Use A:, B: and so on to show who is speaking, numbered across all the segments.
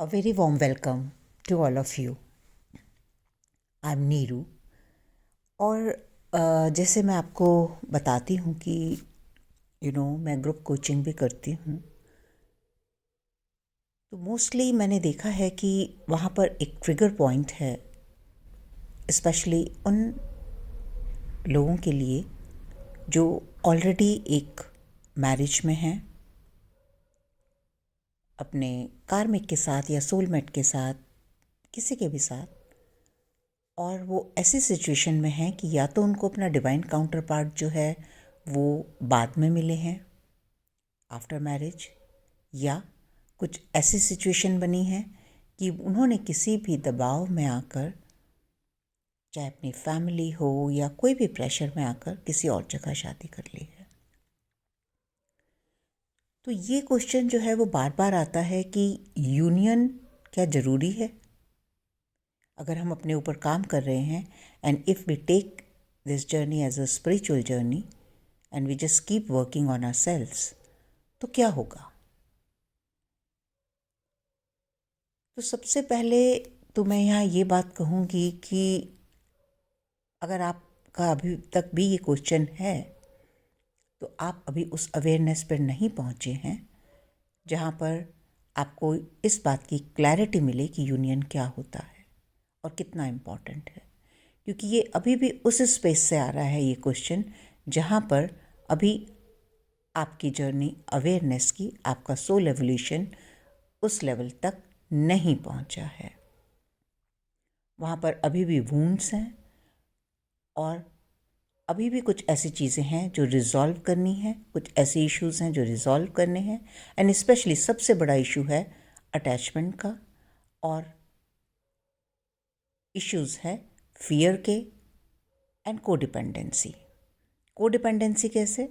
A: A very warm welcome to all of you. I'm Neeru और जैसे मैं आपको बताती हूँ कि मैं ग्रुप कोचिंग भी करती हूँ, तो मोस्टली मैंने देखा है कि वहाँ पर एक ट्रिगर पॉइंट है, स्पेशली उन लोगों के लिए जो ऑलरेडी एक मैरिज में हैं, अपने कार्मिक के साथ या सोलमेट के साथ, किसी के भी साथ, और वो ऐसी सिचुएशन में हैं कि या तो उनको अपना डिवाइन काउंटर पार्ट जो है वो बाद में मिले हैं आफ्टर मैरिज, या कुछ ऐसी सिचुएशन बनी है कि उन्होंने किसी भी दबाव में आकर, चाहे अपनी फैमिली हो या कोई भी प्रेशर में आकर, किसी और जगह शादी कर ली है। तो ये क्वेश्चन जो है वो बार बार आता है कि यूनियन क्या ज़रूरी है? अगर हम अपने ऊपर काम कर रहे हैं, and if we take this journey as a spiritual journey and we just keep working on ourselves, तो क्या होगा? तो सबसे पहले तो मैं यहाँ ये बात कहूँगी कि अगर आपका अभी तक भी ये क्वेश्चन है, तो आप अभी उस अवेयरनेस पर नहीं पहुँचे हैं जहाँ पर आपको इस बात की क्लैरिटी मिले कि यूनियन क्या होता है और कितना इम्पॉर्टेंट है। क्योंकि ये अभी भी उस स्पेस से आ रहा है ये क्वेश्चन जहाँ पर अभी आपकी जर्नी अवेयरनेस की, आपका सोल एवोल्यूशन उस लेवल तक नहीं पहुँचा है। वहाँ पर अभी भी वुंड्स हैं और अभी भी कुछ ऐसी चीज़ें हैं जो रिज़ॉल्व करनी है, कुछ ऐसे इश्यूज़ हैं जो रिज़ॉल्व करने हैं, एंड स्पेशली सबसे बड़ा इशू है अटैचमेंट का, और इश्यूज़ है फियर के एंड कोडिपेंडेंसी। कोडिपेंडेंसी कैसे?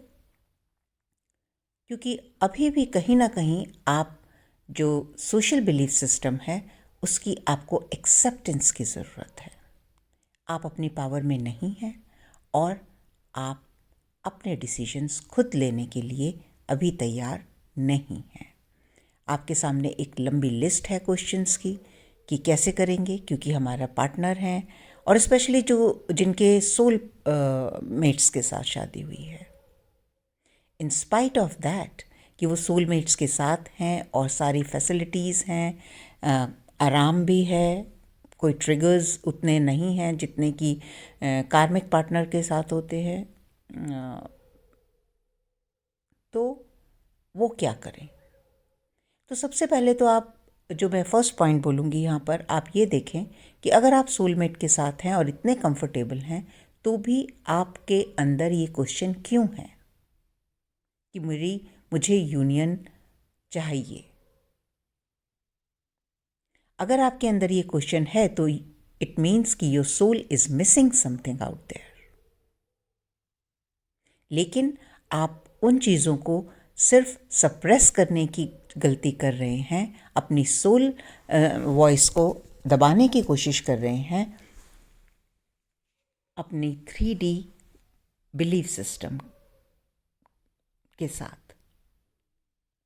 A: क्योंकि अभी भी कहीं ना कहीं आप जो सोशल बिलीफ सिस्टम है उसकी आपको एक्सेप्टेंस की ज़रूरत है। आप अपनी पावर में नहीं हैं और आप अपने डिसीजंस खुद लेने के लिए अभी तैयार नहीं हैं। आपके सामने एक लंबी लिस्ट है क्वेश्चंस की कि कैसे करेंगे, क्योंकि हमारा पार्टनर हैं और स्पेशली जो जिनके सोल मेट्स के साथ शादी हुई है, इन स्पाइट ऑफ दैट कि वो सोलमेट्स के साथ हैं और सारी फैसिलिटीज़ हैं, आराम भी है, कोई ट्रिगर्स उतने नहीं हैं जितने कि कार्मिक पार्टनर के साथ होते हैं, तो वो क्या करें? तो सबसे पहले तो आप, जो मैं फर्स्ट पॉइंट बोलूँगी यहाँ पर, आप ये देखें कि अगर आप सोलमेट के साथ हैं और इतने कंफर्टेबल हैं, तो भी आपके अंदर ये क्वेश्चन क्यों है कि मुझे यूनियन चाहिए। अगर आपके अंदर ये क्वेश्चन है तो इट मीन्स कि your soul is missing something out there. लेकिन आप उन चीज़ों को सिर्फ सप्रेस करने की गलती कर रहे हैं, अपनी सोल वॉइस को दबाने की कोशिश कर रहे हैं अपनी 3D बिलीफ सिस्टम के साथ,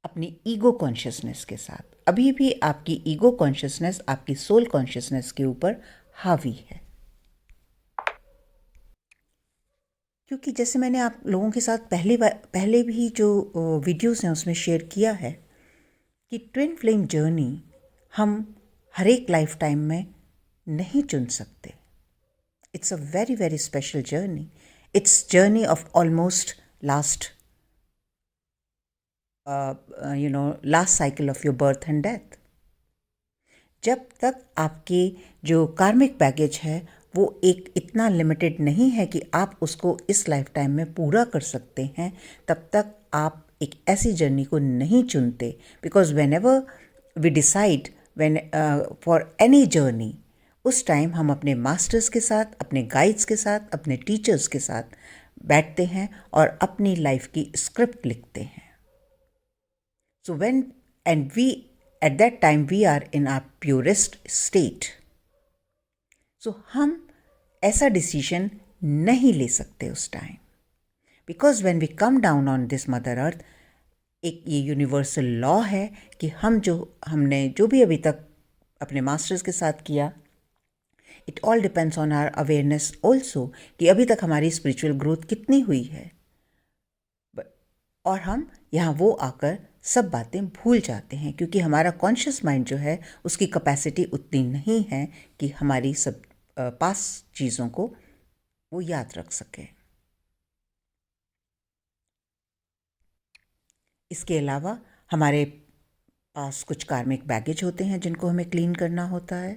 A: अपनी ईगो कॉन्शियसनेस के साथ। अभी भी आपकी ईगो कॉन्शियसनेस आपकी सोल कॉन्शियसनेस के ऊपर हावी है। क्योंकि जैसे मैंने आप लोगों के साथ पहले भी जो वीडियोस हैं उसमें शेयर किया है कि ट्विन फ्लेम जर्नी हम हर एक लाइफ टाइम में नहीं चुन सकते। It's a very very special journey. It's journey of almost last last cycle of your birth and death. जब तक आपके जो कार्मिक बैगेज है वो एक इतना लिमिटेड नहीं है कि आप उसको इस लाइफ टाइम में पूरा कर सकते हैं, तब तक आप एक ऐसी जर्नी को नहीं चुनते। Because whenever we decide for any journey, उस टाइम हम अपने मास्टर्स के साथ, अपने गाइड्स के साथ, अपने टीचर्स के साथ बैठते हैं और अपनी लाइफ की स्क्रिप्ट लिखते हैं। So at that time we are in our purest state. So हम ऐसा डिसीजन नहीं ले सकते उस time, because when we come down on this mother earth, एक ये यूनिवर्सल लॉ है कि हमने जो भी अभी तक अपने मास्टर्स के साथ किया। It all depends on our awareness also कि अभी तक हमारी स्पिरिचुअल ग्रोथ कितनी हुई है। और हम यहाँ वो आकर सब बातें भूल जाते हैं क्योंकि हमारा कॉन्शियस माइंड जो है उसकी कैपेसिटी उतनी नहीं है कि हमारी सब पास चीज़ों को वो याद रख सके। इसके अलावा हमारे पास कुछ कार्मिक बैगेज होते हैं जिनको हमें क्लीन करना होता है।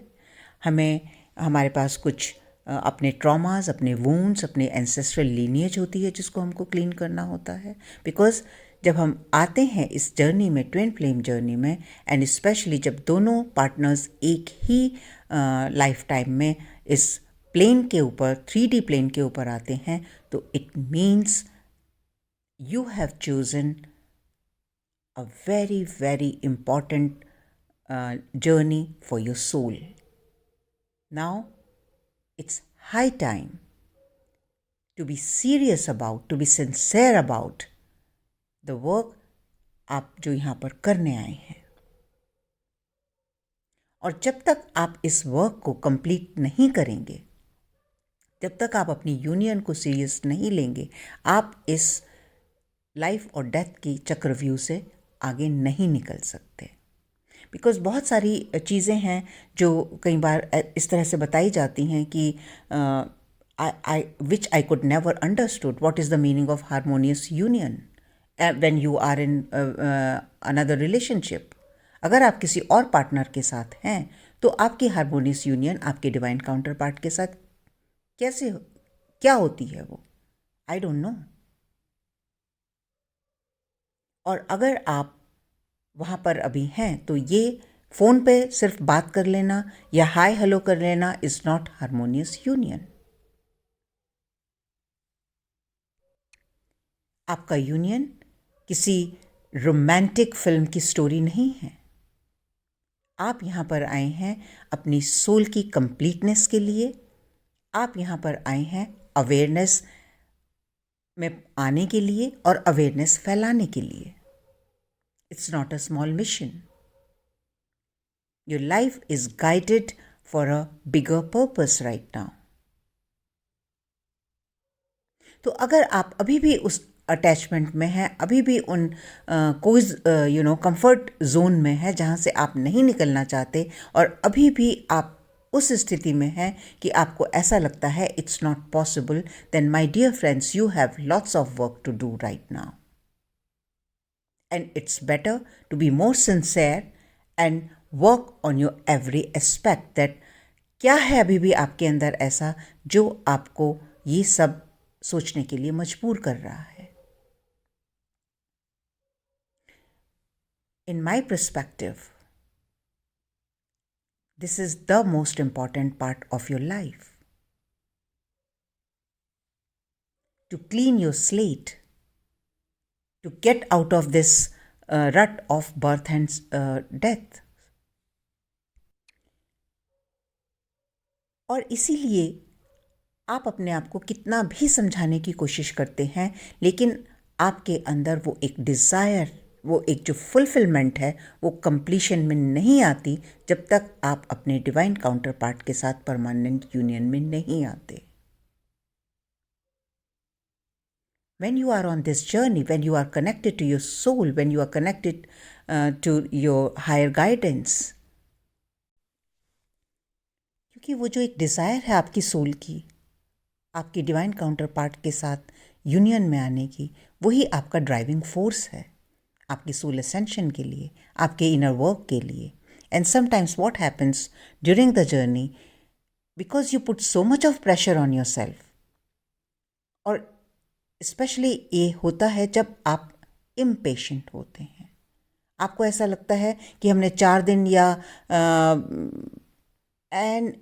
A: हमारे पास कुछ अपने ट्रॉमास, अपने वूंड्स, अपने एंसेस्ट्रल लीनिएज होती है जिसको हमको क्लीन करना होता है। बिकॉज जब हम आते हैं इस जर्नी में, ट्विन फ्लेम जर्नी में, एंड स्पेशली जब दोनों पार्टनर्स एक ही लाइफ टाइम में इस प्लेन के ऊपर, 3D प्लेन के ऊपर आते हैं, तो it means you have chosen a very, very important journey for your soul. Now, it's high time to be serious about, to be sincere about the work आप जो यहाँ पर करने आए हैं। और जब तक आप इस वर्क को कंप्लीट नहीं करेंगे, जब तक आप अपनी यूनियन को सीरियस नहीं लेंगे, आप इस लाइफ और डेथ की चक्रव्यूह से आगे नहीं निकल सकते। बिकॉज बहुत सारी चीज़ें हैं जो कई बार इस तरह से बताई जाती हैं कि which I could never understood what is the meaning of harmonious union when you are in another relationship. अगर आप किसी और पार्टनर के साथ हैं तो आपकी हारमोनियस यूनियन आपके डिवाइन काउंटर पार्ट के साथ क्या होती है वो, आई डोंट नो। और अगर आप वहाँ पर अभी हैं तो ये फ़ोन पे सिर्फ बात कर लेना या हाय हेलो कर लेना इज़ नॉट हारमोनियस यूनियन। आपका यूनियन किसी रोमांटिक फिल्म की स्टोरी नहीं है। आप यहाँ पर आए हैं अपनी सोल की कंप्लीटनेस के लिए। आप यहाँ पर आए हैं अवेयरनेस में आने के लिए और अवेयरनेस फैलाने के लिए। It's not a small mission. Your life is guided for a bigger purpose right now. तो अगर आप अभी भी उस अटैचमेंट में हैं, अभी भी उन कोई कंफर्ट जोन में है जहाँ से आप नहीं निकलना चाहते, और अभी भी आप उस स्थिति में हैं कि आपको ऐसा लगता है it's not possible, then my dear friends, you have lots of work to do right now. And it's better to be more sincere and work on your every aspect that क्या है अभी भी आपके अंदर ऐसा जो आपको ये सब सोचने के लिए मजबूर कर रहा है. In my perspective, this is the most important part of your life. To clean your slate, to get out of this rut of birth and death. और इसीलिए आप अपने आप को कितना भी समझाने की कोशिश करते हैं, लेकिन आपके अंदर वो एक डिज़ायर, वो एक जो फुलफिलमेंट है, वो कंप्लीशन में नहीं आती जब तक आप अपने डिवाइन काउंटर पार्ट के साथ परमानेंट यूनियन में नहीं आते. When you are on this journey, when you are connected to your soul, when you are connected to your higher guidance, क्योंकि वो जो एक डिज़ायर है आपकी सोल की, आपकी डिवाइन काउंटर पार्ट के साथ यूनियन में आने की, वही आपका ड्राइविंग फोर्स है आपकी सोल असेंशन के लिए, आपके इनर वर्क के लिए. And sometimes what happens during the journey, because you put so much of pressure on your self, और स्पेशली ये होता है जब आप इम्पेशेंट होते हैं. आपको ऐसा लगता है कि हमने 4 दिन या and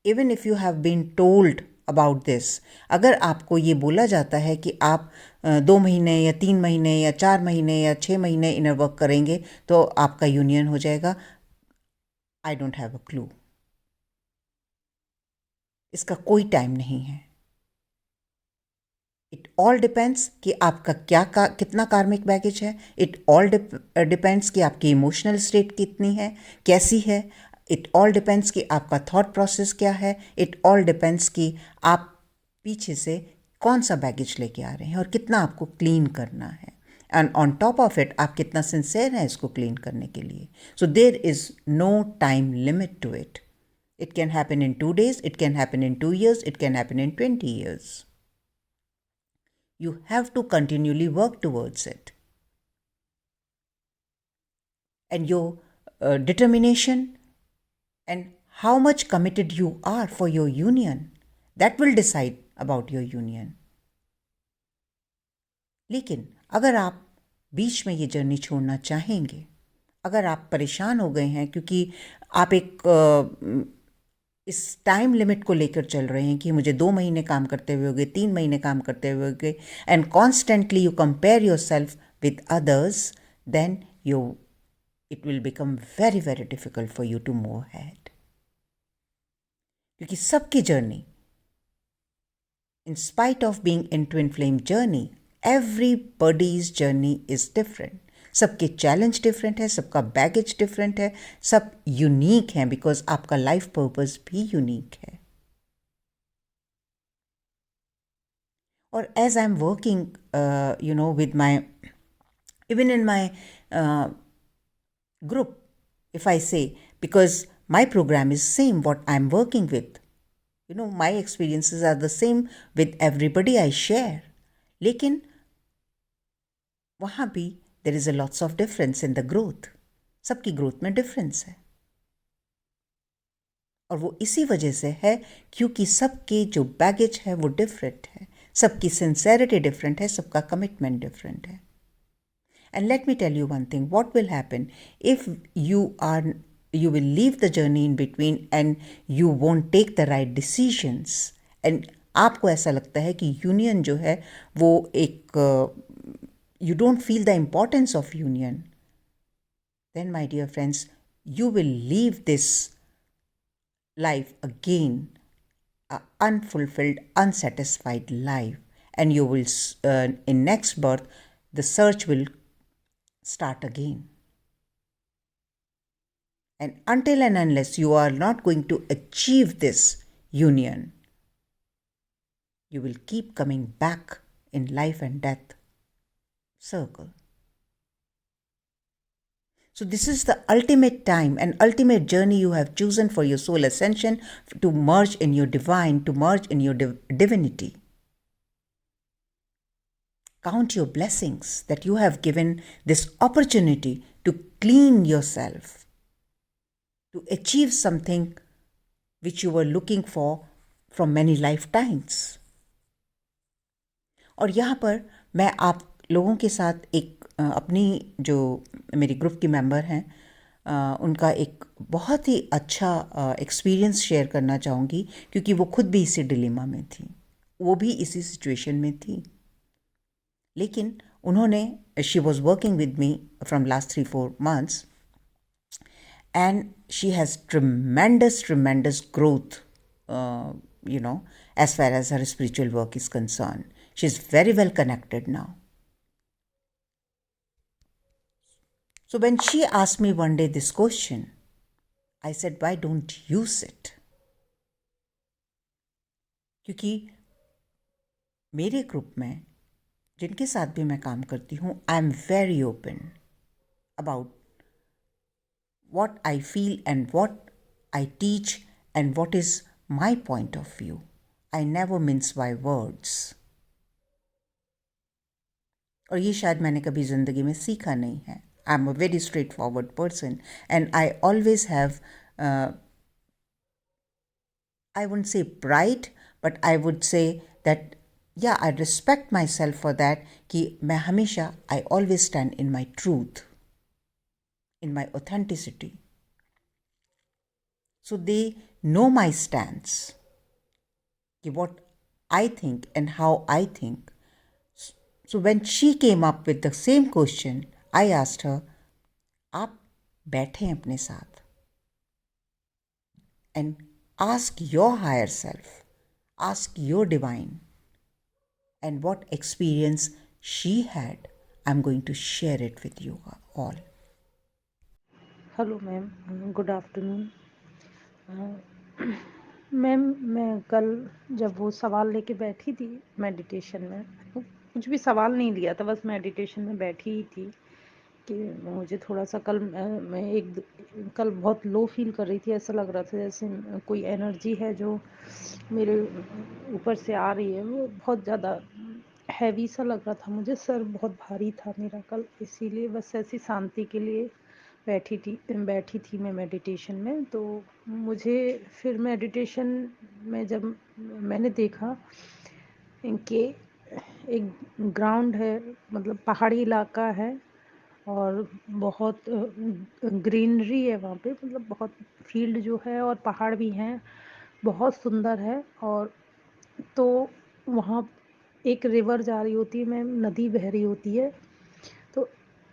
A: even if you have been told about this, अगर आपको ये बोला जाता है कि आप 2 महीने या 3 महीने या 4 महीने या 6 महीने इनर वर्क करेंगे तो आपका यूनियन हो जाएगा, I don't have a clue. इसका कोई टाइम नहीं है. इट ऑल डिपेंड्स कि आपका कितना कार्मिक बैगेज है. इट ऑल डिपेंड्स कि आपकी इमोशनल स्टेट कितनी है, कैसी है. इट ऑल डिपेंड्स कि आपका थॉट प्रोसेस क्या है, इट ऑल डिपेंड्स कि आप पीछे से कौन सा बैगेज लेके आ रहे हैं और कितना आपको क्लीन करना है, and on top of it आप कितना सिंसेयर हैं इसको क्लीन करने के लिए. So there is no time limit to it. It can happen in 2 days, it can happen in 2 years, it can happen in 20 years. You have to continually work towards it. And your determination and how much committed you are for your union, that will decide about your union. लेकिन अगर आप बीच में ये journey छोड़ना चाहेंगे, अगर आप परेशान हो गए हैं क्योंकि आप एक इस टाइम लिमिट को लेकर चल रहे हैं कि मुझे 2 महीने काम करते हुए हो गए, 3 महीने काम करते हुए हो गए, and constantly you compare yourself with others, then you it will become very very difficult for you to move ahead. क्योंकि सबकी जर्नी, in spite of being in twin flame journey, everybody's journey is different. सबके challenge different है, सबका baggage different है, सब unique हैं because आपका लाइफ पर्पस भी यूनिक है. और as I am working with my, even in my group, if I say, because my program is same what I'm working with, my experiences are the same with everybody I share. लेकिन वहाँ भी there is a lots of difference in the growth. सबकी growth में difference है, और वो इसी वजह से है क्योंकि सबके जो बैगेज है वो डिफरेंट है, सबकी सिंसेरिटी डिफरेंट है, सबका कमिटमेंट डिफरेंट है. And let me tell you one thing, what will happen if you will leave the journey in between and you won't take the right decisions, and आपको ऐसा लगता है कि यूनियन जो है वो एक you don't feel the importance of union, then my dear friends, you will leave this life again, a unfulfilled, unsatisfied life, and you will in next birth the search will start again. And until and unless you are not going to achieve this union, you will keep coming back in life and death circle. So this is the ultimate time and ultimate journey you have chosen for your soul ascension, to merge in your divine, to merge in your divinity. Count your blessings that you have given this opportunity to clean yourself, to achieve something which you were looking for from many lifetimes. और यहाँ पर मैं आप लोगों के साथ एक अपनी जो मेरी ग्रुप की मेंबर हैं उनका एक बहुत ही अच्छा एक्सपीरियंस शेयर करना चाहूँगी, क्योंकि वो खुद भी इसी डिलेमा में थी, वो भी इसी सिचुएशन में थी. लेकिन उन्होंने, she was working with me from last 3-4 months, and she has tremendous growth, as far as her spiritual work is concerned. She's very well connected now. So when she asked me one day this question, I said, why don't use it? क्योंकि मेरे group में जिनके साथ भी मैं काम करती हूँ, I am very open about what I feel and what I teach and what is my point of view. I never mince my words. और ये शायद मैंने कभी ज़िंदगी में सीखा नहीं है. I am a very straightforward person, and I always have, I wouldn't say pride, but I would say that, yeah, I respect myself for that, कि मैं हमेशा, I always stand in my truth, in my authenticity. So they know my stance, what I think and how I think. So when she came up with the same question, I asked her, आप बैठें अपने साथ and ask your higher self, ask your divine, and what experience she had, I'm going to share it with you all.
B: Hello, ma'am. Good afternoon. A, ma'am, मैं कल जब वो सवाल लेके बैठी थी मेडिटेशन में, कुछ भी सवाल नहीं लिया था, बस मेडिटेशन में बैठी ही थी कि मुझे थोड़ा-सा कल मैं कल बहुत लो फ़ील कर रही थी। ऐसा लग रहा था जैसे कोई एनर्जी है जो मेरे ऊपर से आ रही है, वो बहुत ज़्यादा हैवी सा लग रहा था मुझे, सर बहुत भारी था मेरा कल, इसीलिए बस ऐसी शांति के लिए बैठी थी मैं मेडिटेशन में। तो मुझे फिर मेडिटेशन में जब मैंने देखा कि एक ग्राउंड है, मतलब पहाड़ी इलाका है और बहुत ग्रीनरी है वहाँ पे, मतलब बहुत फील्ड जो है और पहाड़ भी हैं, बहुत सुंदर है। और तो वहाँ एक रिवर जा रही होती है, मैम, नदी बह रही होती है। तो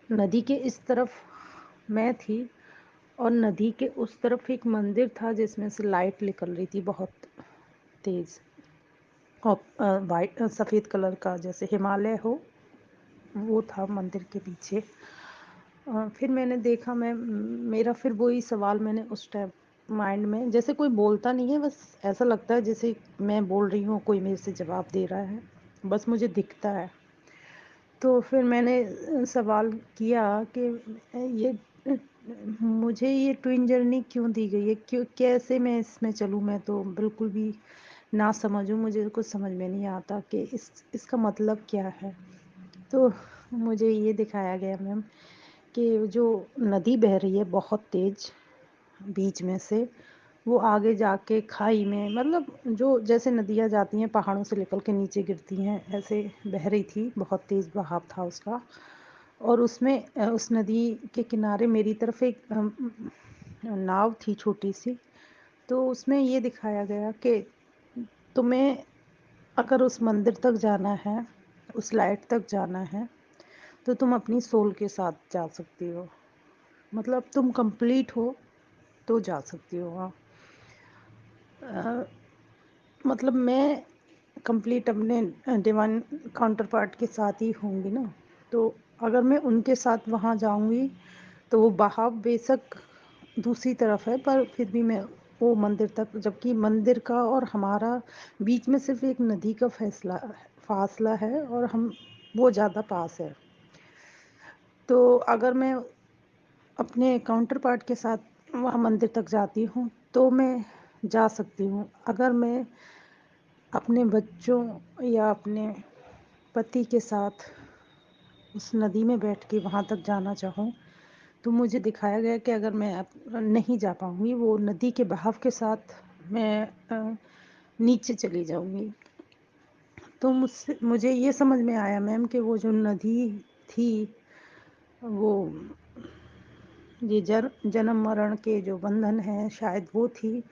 B: नदी के इस तरफ मैं थी और नदी के उस तरफ एक मंदिर था जिसमें से लाइट निकल रही थी बहुत तेज़, और वाइट सफ़ेद कलर का, जैसे हिमालय हो, वो था मंदिर के पीछे। फिर मैंने देखा, मैं मेरा फिर वही सवाल मैंने उस टाइम माइंड में, जैसे कोई बोलता नहीं है, बस ऐसा लगता है जैसे मैं बोल रही हूँ, कोई मेरे से जवाब दे रहा है, बस मुझे दिखता है। तो फिर मैंने सवाल किया कि ये मुझे ये ट्विन जर्नी क्यों दी गई है, क्यों, कैसे मैं इसमें चलूँ, मैं तो बिल्कुल भी ना समझूँ, मुझे कुछ समझ में नहीं आता कि इसका मतलब क्या है। तो मुझे ये दिखाया गया, मैम, कि जो नदी बह रही है बहुत तेज़ बीच में से, वो आगे जाके खाई में, मतलब जो जैसे नदियाँ जाती हैं पहाड़ों से निकल के नीचे गिरती हैं, ऐसे बह रही थी, बहुत तेज़ बहाव था उसका। और उसमें उस नदी के किनारे मेरी तरफ एक नाव थी छोटी सी। तो उसमें ये दिखाया गया कि तुम्हें अगर उस मंदिर तक जाना है, उस लाइट तक जाना है, तो तुम अपनी सोल के साथ जा सकती हो, मतलब तुम कंप्लीट हो तो जा सकती हो वहाँ। अ, मतलब मैं कंप्लीट अपने डिवाइन काउंटर पार्ट के साथ ही होंगी ना, तो अगर मैं उनके साथ वहाँ जाऊँगी तो वो बहाव बेशक दूसरी तरफ है, पर फिर भी मैं वो मंदिर तक, जबकि मंदिर का और हमारा बीच में सिर्फ एक नदी का फासला है और हम वो ज़्यादा पास है। तो अगर मैं अपने काउंटर पार्ट के साथ वहाँ मंदिर तक जाती हूँ तो मैं जा सकती हूँ। अगर मैं अपने बच्चों या अपने पति के साथ उस नदी में बैठ के वहाँ तक जाना चाहूँ, तो मुझे दिखाया गया कि अगर मैं नहीं जा पाऊँगी, वो नदी के बहाव के साथ मैं नीचे चली जाऊँगी। तो मुझे ये समझ में आया, मैम, कि वो जो नदी थी, वो ये जन्म मरण के जो बंधन हैं शायद वो थी,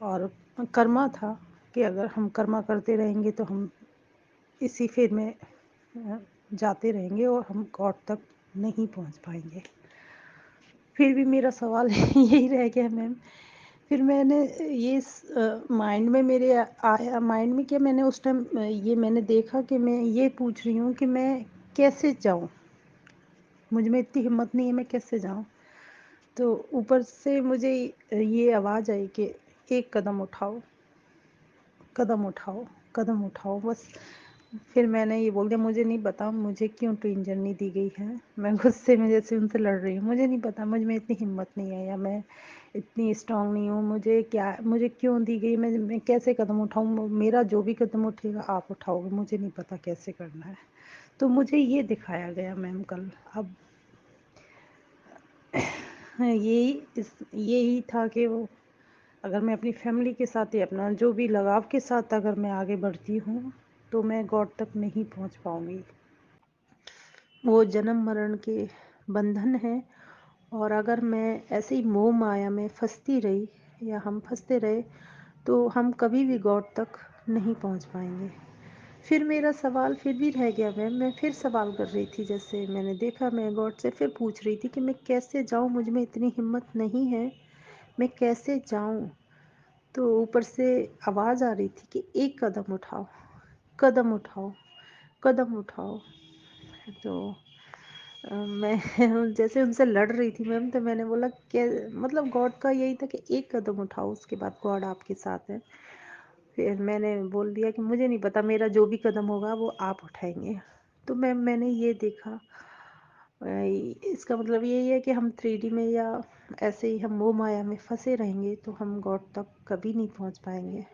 B: और कर्मा था कि अगर हम कर्मा करते रहेंगे तो हम इसी फेर में जाते रहेंगे और हम गॉड तक नहीं पहुंच पाएंगे। फिर भी मेरा सवाल यही रह गया, मैम। फिर मैंने ये माइंड में मेरे आया, माइंड में क्या, मैंने उस टाइम ये मैंने देखा कि मैं ये पूछ रही हूँ कि मैं कैसे जाऊँ, मुझ में इतनी हिम्मत नहीं है, मैं कैसे जाऊँ। तो ऊपर से मुझे ये आवाज़ आई कि एक कदम उठाओ, कदम उठाओ, कदम उठाओ, बस। फिर मैंने ये बोल दिया, मुझे नहीं पता मुझे क्यों ट्रेन जर्नी दी गई है। मैं गुस्से में जैसे उनसे लड़ रही हूँ, मुझे नहीं पता, मुझ में इतनी हिम्मत नहीं है, या मैं इतनी स्ट्रांग नहीं हूँ, मुझे क्यों दी गई, मैं कैसे कदम उठाऊँ, मेरा जो भी कदम उठेगा आप उठाओगे, मुझे नहीं पता कैसे करना है। तो मुझे ये दिखाया गया, मैम, कल। अब यही था कि वो, अगर मैं अपनी फैमिली के साथ या अपना जो भी लगाव के साथ अगर मैं आगे बढ़ती हूँ तो मैं गॉड तक नहीं पहुँच पाऊँगी। वो जन्म मरण के बंधन है, और अगर मैं ऐसे ही मोह माया में फंसती रही या हम फंसते रहे तो हम कभी भी गॉड तक नहीं पहुँच पाएंगे। फिर मेरा सवाल फिर भी रह गया, मैं फिर सवाल कर रही थी, जैसे मैंने देखा, मैं गॉड से फिर पूछ रही थी कि मैं कैसे जाऊँ, मुझ में इतनी हिम्मत नहीं है, मैं कैसे जाऊँ। तो ऊपर से आवाज़ आ रही थी कि एक कदम उठाओ, कदम उठाओ, कदम उठाओ। तो मैं जैसे उनसे लड़ रही थी मैम, तो मैंने बोला कि मतलब गॉड का यही था कि एक कदम उठाओ, उसके बाद गॉड आपके साथ है। फिर मैंने बोल दिया कि मुझे नहीं पता, मेरा जो भी कदम होगा वो आप उठाएंगे। तो मैम मैंने ये देखा, इसका मतलब यही है कि हम 3D में या ऐसे ही हम मोह माया में फंसे रहेंगे तो हम गॉड तक कभी नहीं पहुंच पाएंगे।